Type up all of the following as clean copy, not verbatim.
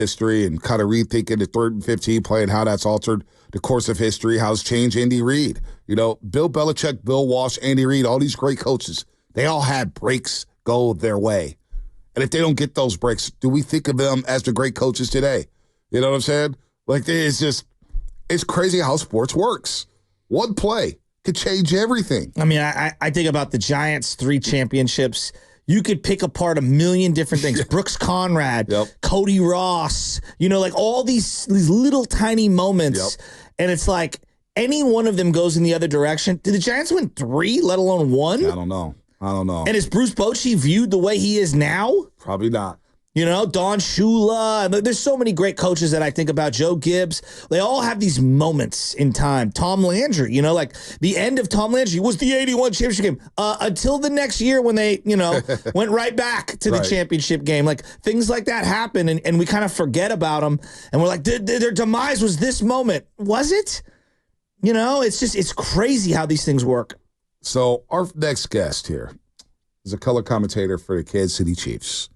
history and kind of rethinking the 3rd and 15 play and how that's altered the course of history, how it's changed Andy Reid. You know, Bill Belichick, Bill Walsh, Andy Reid, all these great coaches, they all had breaks go their way. And if they don't get those breaks, do we think of them as the great coaches today? You know what I'm saying? Like, it's crazy how sports works. One play could change everything. I mean, I think about the Giants' 3 championships. You could pick apart a million different things. Brooks Conrad, Cody Ross, you know, like all these little tiny moments. And it's like any one of them goes in the other direction. Did the Giants win 3, let alone 1? I don't know. And is Bruce Bochy viewed the way he is now? Probably not. You know, Don Shula. There's so many great coaches that I think about. Joe Gibbs. They all have these moments in time. Tom Landry, you know, like the end of Tom Landry was the 81 championship game until the next year when they, you know, went right back to the championship game. Like things like that happen and we kind of forget about them. And we're like, their demise was this moment. Was it? You know, it's crazy how these things work. So our next guest here is a color commentator for the Kansas City Chiefs.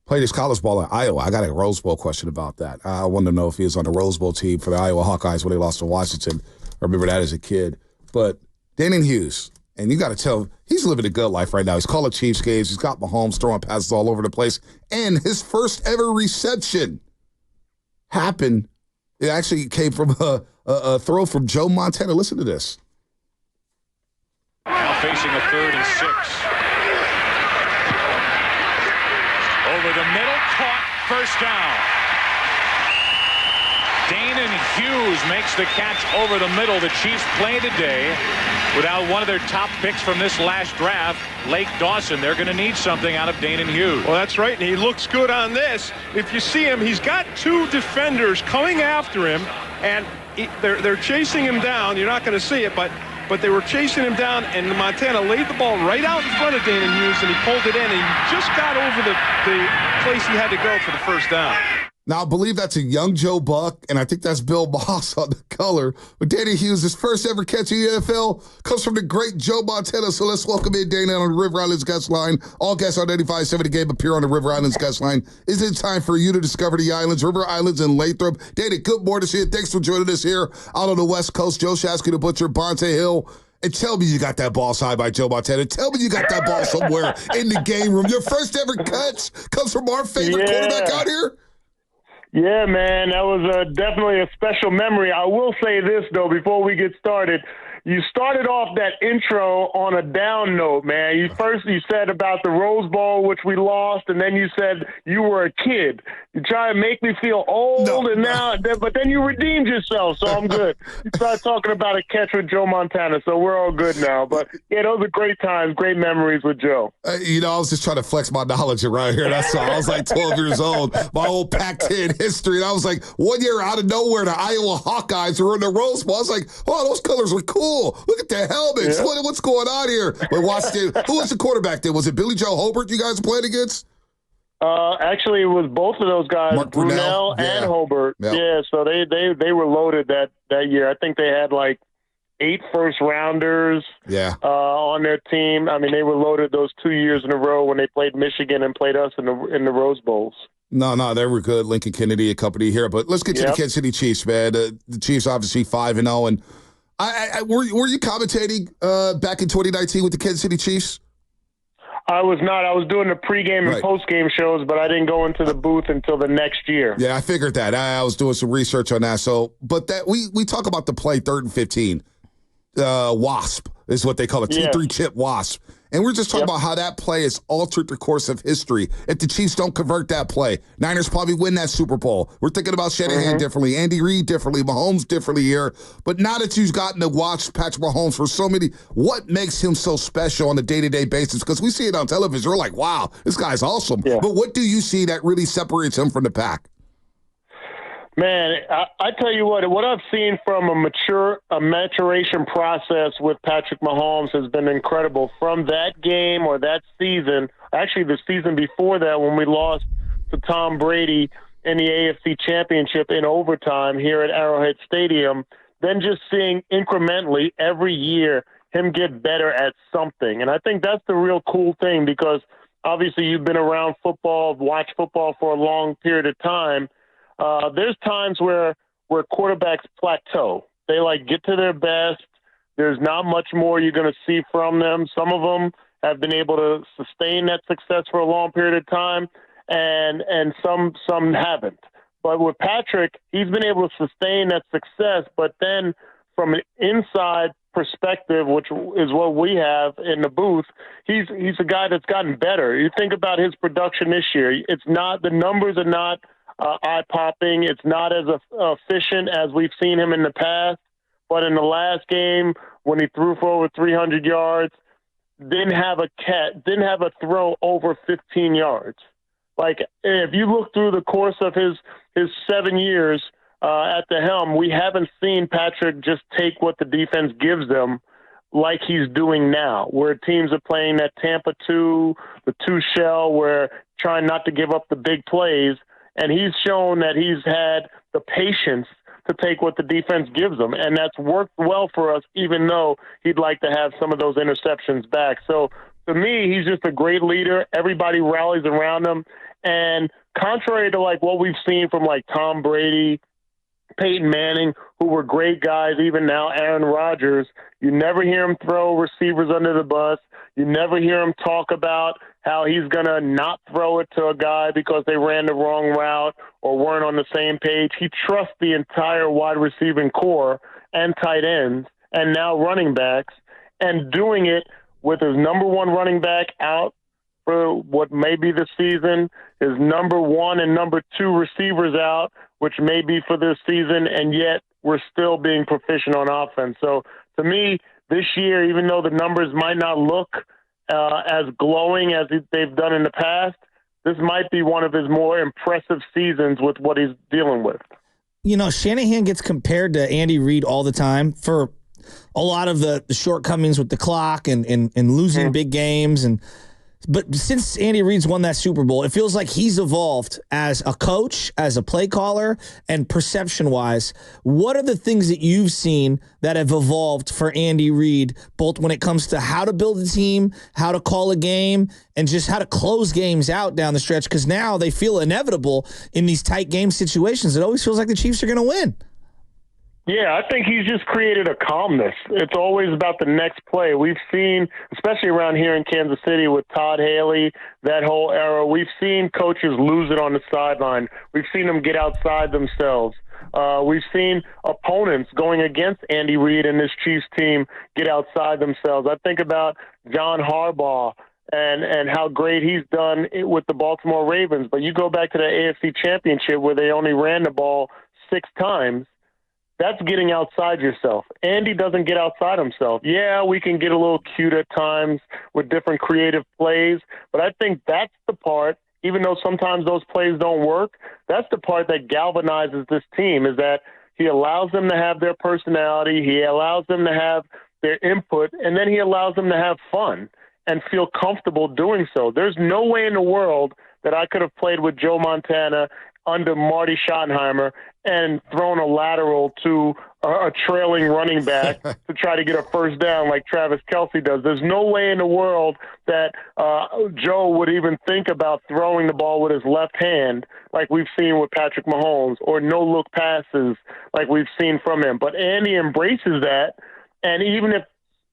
Played his college ball in Iowa. I got a Rose Bowl question about that. I wanted to know if he was on the Rose Bowl team for the Iowa Hawkeyes when they lost to Washington. I remember that as a kid. But Danan Hughes, and you got to tell him, he's living a good life right now. He's calling Chiefs games. He's got Mahomes throwing passes all over the place. And his first ever reception happened. It actually came from a throw from Joe Montana. Listen to this. Now facing a 3rd and 6. Over the middle, caught, first down. Danan Hughes makes the catch over the middle. The Chiefs play today without one of their top picks from this last draft, Lake Dawson. They're going to need something out of Danan Hughes. Well, that's right, and he looks good on this. If you see him, he's got 2 defenders coming after him, and they're chasing him down. You're not going to see it, but they were chasing him down, and Montana laid the ball right out in front of Danan Hughes, and he pulled it in, and he just got over the place he had to go for the first down. Now, I believe that's a young Joe Buck, and I think that's Bill Moss on the color. But Danan Hughes, his first ever catch in the NFL comes from the great Joe Montana. So let's welcome in Danan on the River Islands guest line. All guests on 95.7 The Game appear on the River Islands guest line. Is it time for you to discover the islands, River Islands and Lathrop? Danan, good morning to you. Thanks for joining us here out on the West Coast. Joe Shasky, the Butcher, Bonte Hill. And tell me you got that ball signed by Joe Montana. Tell me you got that ball somewhere in the game room. Your first ever catch comes from our favorite quarterback out here. Yeah, man, that was definitely a special memory. I will say this, though, before we get started. You started off that intro on a down note, man. You said about the Rose Bowl, which we lost, and then you said you were a kid. You try to make me feel old, but then you redeemed yourself, so I'm good. You started talking about a catch with Joe Montana, so we're all good now. But, yeah, those are great times, great memories with Joe. I was just trying to flex my knowledge around here. That's all. I was like 12 years old, my old Pac-10 history. And I was like, one year out of nowhere, the Iowa Hawkeyes were in the Rose Bowl. I was like, wow, those colors were cool. Look at the helmets. Yeah. What's going on here? But Washington, who was the quarterback then? Was it Billy Joe Hobart you guys played against? Actually, it was both of those guys, Mark Brunell and Hobart. Yep. Yeah, so they were loaded that year. I think they had like 8 first-rounders on their team. I mean, they were loaded those 2 years in a row when they played Michigan and played us in the Rose Bowls. No, they were good. Lincoln Kennedy and company here. But let's get to the Kansas City Chiefs, man. The Chiefs obviously 5-0, and were you commentating back in 2019 with the Kansas City Chiefs? I was not. I was doing the pregame and postgame shows, but I didn't go into the booth until the next year. Yeah, I figured that. I was doing some research on that. So, but that we talk about the play 3rd and 15. WASP is what they call it, 2-3 chip WASP. And we're just talking about how that play has altered the course of history. If the Chiefs don't convert that play, Niners probably win that Super Bowl. We're thinking about Shanahan differently, Andy Reid differently, Mahomes differently here. But now that you've gotten to watch Patrick Mahomes for so many, what makes him so special on a day-to-day basis? Because we see it on television. We're like, wow, this guy's awesome. Yeah. But what do you see that really separates him from the pack? Man, I tell you what I've seen from a maturation process with Patrick Mahomes has been incredible. From that game or that season, actually the season before that when we lost to Tom Brady in the AFC Championship in overtime here at Arrowhead Stadium, then just seeing incrementally every year him get better at something. And I think that's the real cool thing because obviously you've been around football, watched football for a long period of time. There's times where quarterbacks plateau. They get to their best. There's not much more you're going to see from them. Some of them have been able to sustain that success for a long period of time, and some haven't. But with Patrick, he's been able to sustain that success, but then from an inside perspective, which is what we have in the booth, he's a guy that's gotten better. You think about his production this year. It's not, the numbers are not eye-popping. It's not as efficient as we've seen him in the past. But in the last game, when he threw for over 300 yards, didn't have a throw over 15 yards. If you look through the course of his 7 years at the helm, we haven't seen Patrick just take what the defense gives them like he's doing now, where teams are playing that Tampa 2, the 2 shell, where trying not to give up the big plays. And he's shown that he's had the patience to take what the defense gives him. And that's worked well for us, even though he'd like to have some of those interceptions back. So to me, he's just a great leader. Everybody rallies around him. And contrary to what we've seen from Tom Brady, Peyton Manning, who were great guys, even now Aaron Rodgers, you never hear him throw receivers under the bus. You never hear him talk about how he's going to not throw it to a guy because they ran the wrong route or weren't on the same page. He trusts the entire wide receiving core and tight ends and now running backs, and doing it with his number one running back out for what may be the season, his number 1 and number 2 receivers out, which may be for this season, and yet we're still being proficient on offense. So to me, this year, even though the numbers might not look as glowing as they've done in the past, this might be one of his more impressive seasons with what he's dealing with. Shanahan gets compared to Andy Reid all the time for a lot of the shortcomings with the clock and losing big games. But since Andy Reid's won that Super Bowl, it feels like he's evolved as a coach, as a play caller, and perception-wise. What are the things that you've seen that have evolved for Andy Reid, both when it comes to how to build a team, how to call a game, and just how to close games out down the stretch? Because now they feel inevitable in these tight game situations. It always feels like the Chiefs are going to win. Yeah, I think he's just created a calmness. It's always about the next play. We've seen, especially around here in Kansas City with Todd Haley, that whole era, we've seen coaches lose it on the sideline. We've seen them get outside themselves. We've seen opponents going against Andy Reid and this Chiefs team get outside themselves. I think about John Harbaugh and how great he's done with the Baltimore Ravens. But you go back to the AFC Championship where they only ran the ball 6 times. That's getting outside yourself. Andy doesn't get outside himself. Yeah, we can get a little cute at times with different creative plays, but I think that's the part, even though sometimes those plays don't work, that's the part that galvanizes this team, is that he allows them to have their personality, he allows them to have their input, and then he allows them to have fun and feel comfortable doing so. There's no way in the world that I could have played with Joe Montana under Marty Schottenheimer and thrown a lateral to a trailing running back to try to get a first down like Travis Kelce does. There's no way in the world that Joe would even think about throwing the ball with his left hand like we've seen with Patrick Mahomes, or no-look passes like we've seen from him. But Andy embraces that, and even if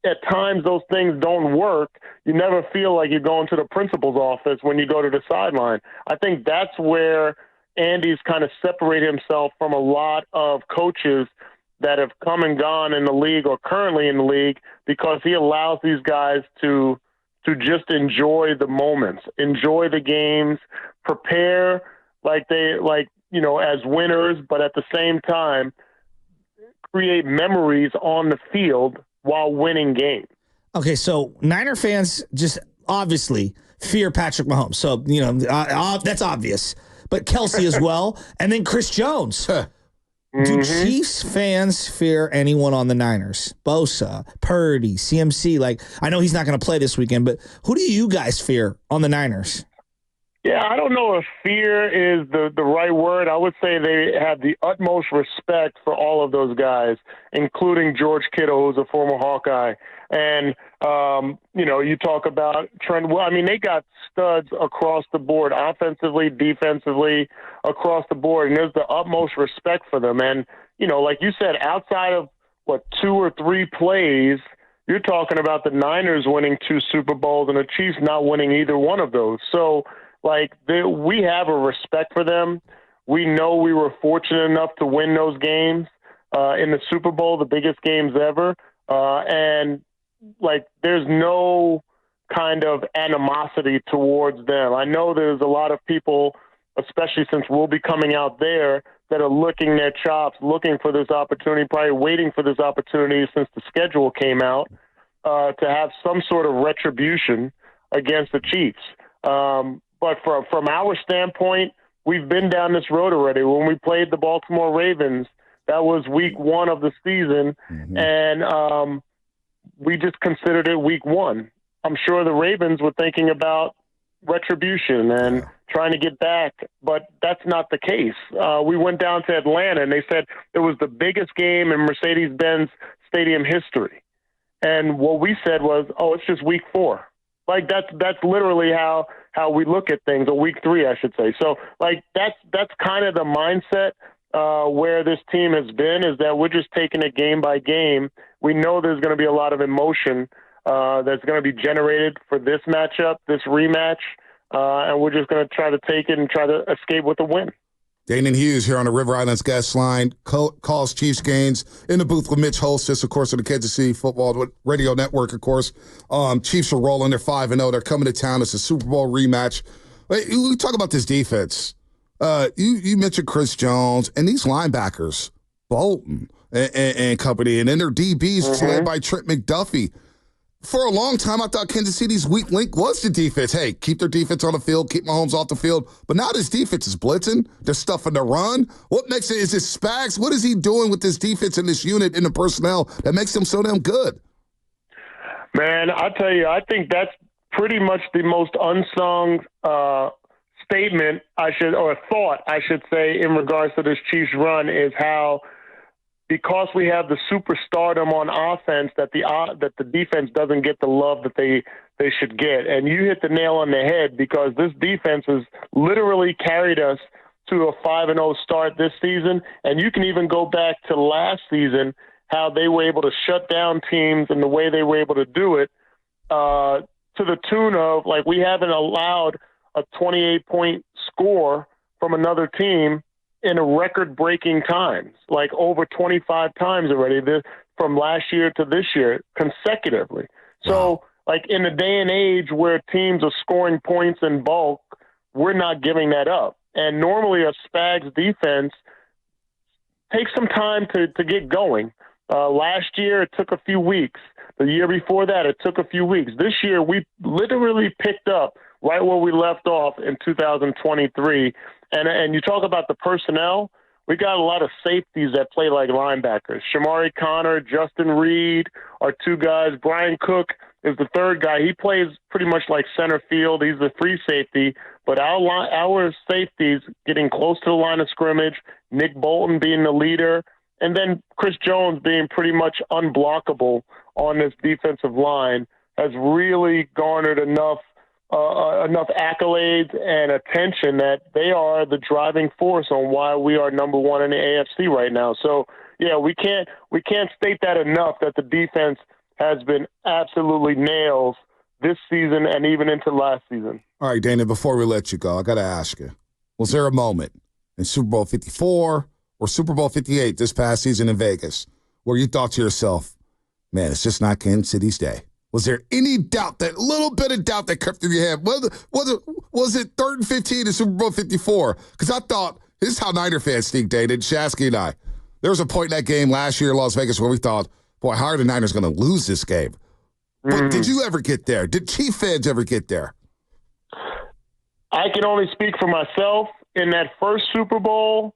at times those things don't work, you never feel like you're going to the principal's office when you go to the sideline. I think that's where Andy's kind of separated himself from a lot of coaches that have come and gone in the league or currently in the league, because he allows these guys to just enjoy the moments, enjoy the games, prepare as winners, but at the same time create memories on the field while winning games. Okay, so Niner fans just obviously fear Patrick Mahomes. So, that's obvious. But Kelce as well, and then Chris Jones. Do Chiefs fans fear anyone on the Niners? Bosa, Purdy, CMC. I know he's not going to play this weekend, but who do you guys fear on the Niners? Yeah, I don't know if fear is the right word. I would say they have the utmost respect for all of those guys, including George Kittle, who's a former Hawkeye. And, you talk about Trent. Well, I mean, they got studs across the board, offensively, defensively, across the board. And there's the utmost respect for them. And, like you said, outside of, 2 or 3 plays, you're talking about the Niners winning 2 Super Bowls and the Chiefs not winning either one of those. So, we have a respect for them. We know we were fortunate enough to win those games in the Super Bowl, the biggest games ever. And there's no kind of animosity towards them. I know there's a lot of people, especially since we'll be coming out there, that are licking their chops, looking for this opportunity, probably waiting for this opportunity since the schedule came out, to have some sort of retribution against the Chiefs. But from our standpoint, we've been down this road already. When we played the Baltimore Ravens, that was week 1 of the season, and we just considered it week 1. I'm sure the Ravens were thinking about retribution and trying to get back, but that's not the case. We went down to Atlanta, and they said it was the biggest game in Mercedes-Benz Stadium history. And what we said was, it's just week 4. That's literally how we look at things, or week 3, I should say. So, that's kind of the mindset where this team has been, is that we're just taking it game by game. We know there's going to be a lot of emotion that's going to be generated for this matchup, this rematch, and we're just going to try to take it and try to escape with a win. Danan Hughes here on the River Islands Guest Line, calls Chiefs games in the booth with Mitch Hostess, of course, of the Kansas City Football Radio Network, of course. Chiefs are rolling. They're 5-0. They're coming to town. It's a Super Bowl rematch. We talk about this defense. You mentioned Chris Jones and these linebackers, Bolton and company, and then their DBs led by Trent McDuffie. For a long time, I thought Kansas City's weak link was the defense. Hey, keep their defense on the field, keep Mahomes off the field. But now this defense is blitzing. They're stuffing the run. What makes it? Is it Spags? What is he doing with this defense and this unit and the personnel that makes them so damn good? Man, I tell you, I think that's pretty much the most unsung statement thought I should say in regards to this Chiefs run, is how, because we have the superstardom on offense, that the defense doesn't get the love that they should get. And you hit the nail on the head, because this defense has literally carried us to a 5-0 start this season. And you can even go back to last season, how they were able to shut down teams and the way they were able to do it, to the tune of, we haven't allowed a 28-point score from another team in a record-breaking times, over 25 times already, from last year to this year, consecutively. So, in a day and age where teams are scoring points in bulk, we're not giving that up. And normally a Spags defense takes some time to get going. Last year, it took a few weeks. The year before that, it took a few weeks. This year, we literally picked up right where we left off in 2023. And you talk about the personnel, we got a lot of safeties that play like linebackers. Shamari Connor, Justin Reid are 2 guys. Brian Cook is the 3rd guy. He plays pretty much like center field. He's the free safety. But our safeties getting close to the line of scrimmage, Nick Bolton being the leader, and then Chris Jones being pretty much unblockable on this defensive line, has really garnered enough accolades and attention that they are the driving force on why we are number 1 in the AFC right now. So, we can't state that enough, that the defense has been absolutely nails this season and even into last season. All right, Dana, before we let you go, I got to ask you, was there a moment in Super Bowl 54 or Super Bowl 58 this past season in Vegas where you thought to yourself, man, it's just not Kansas City's day? Was there any doubt, that little bit of doubt that crept through your head? Was it 3rd and 15 in Super Bowl 54? Because I thought, this is how Niner fans think, David, Shasky and I. There was a point in that game last year in Las Vegas where we thought, boy, how are the Niners going to lose this game? But did you ever get there? Did Chief fans ever get there? I can only speak for myself. In that first Super Bowl,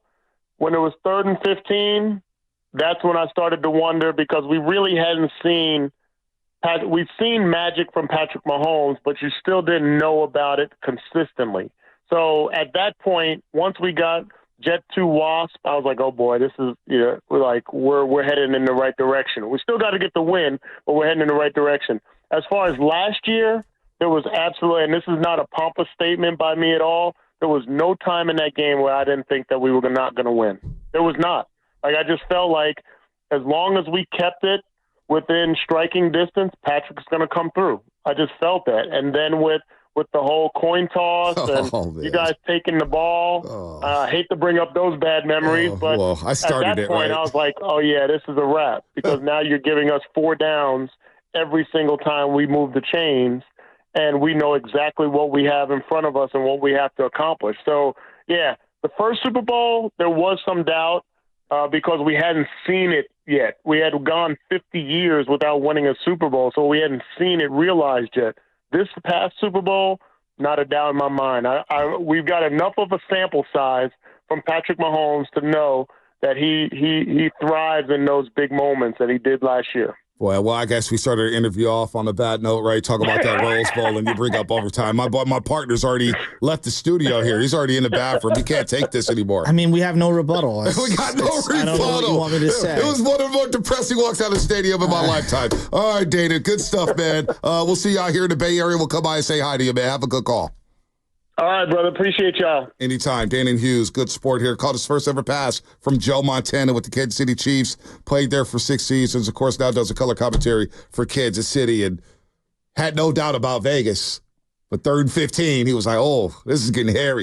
when it was 3rd and 15, that's when I started to wonder, because we really hadn't seen – we've seen magic from Patrick Mahomes, but you still didn't know about it consistently. So at that point, once we got Jet 2 Wasp, I was like, oh boy, this is, we're heading in the right direction. We still got to get the win, but we're heading in the right direction. As far as last year, there was absolutely, and this is not a pompous statement by me at all, there was no time in that game where I didn't think that we were not going to win. There was not. Like, I just felt like as long as we kept it within striking distance, Patrick's going to come through. I just felt that. And then with the whole coin toss and you guys taking the ball, I hate to bring up those bad memories, but I started at that point, right? I was like, oh, yeah, this is a wrap, because now you're giving us 4 downs every single time we move the chains, and we know exactly what we have in front of us and what we have to accomplish. So, yeah, the first Super Bowl, there was some doubt because we hadn't seen it yet. We had gone 50 years without winning a Super Bowl, so we hadn't seen it realized yet. This past Super Bowl, not a doubt in my mind. We've got enough of a sample size from Patrick Mahomes to know that he thrives in those big moments that he did last year. Well, I guess we started our interview off on a bad note, right? Talk about that Rose Bowl, and you bring up overtime. My partner's already left the studio here. He's already in the bathroom. He can't take this anymore. I mean, we have no rebuttal. We got no rebuttal. I don't know what you want me to say. It was one of the more depressing walks out of the stadium in my lifetime. All right, Dana, good stuff, man. We'll see you out here in the Bay Area. We'll come by and say hi to you, man. Have a good call. All right, brother. Appreciate y'all. Anytime. Danan Hughes, good sport here. Caught his first ever pass from Joe Montana with the Kansas City Chiefs. Played there for 6 seasons. Of course, now does a color commentary for Kansas City and had no doubt about Vegas. But 3rd and 15, he was like, oh, this is getting hairy.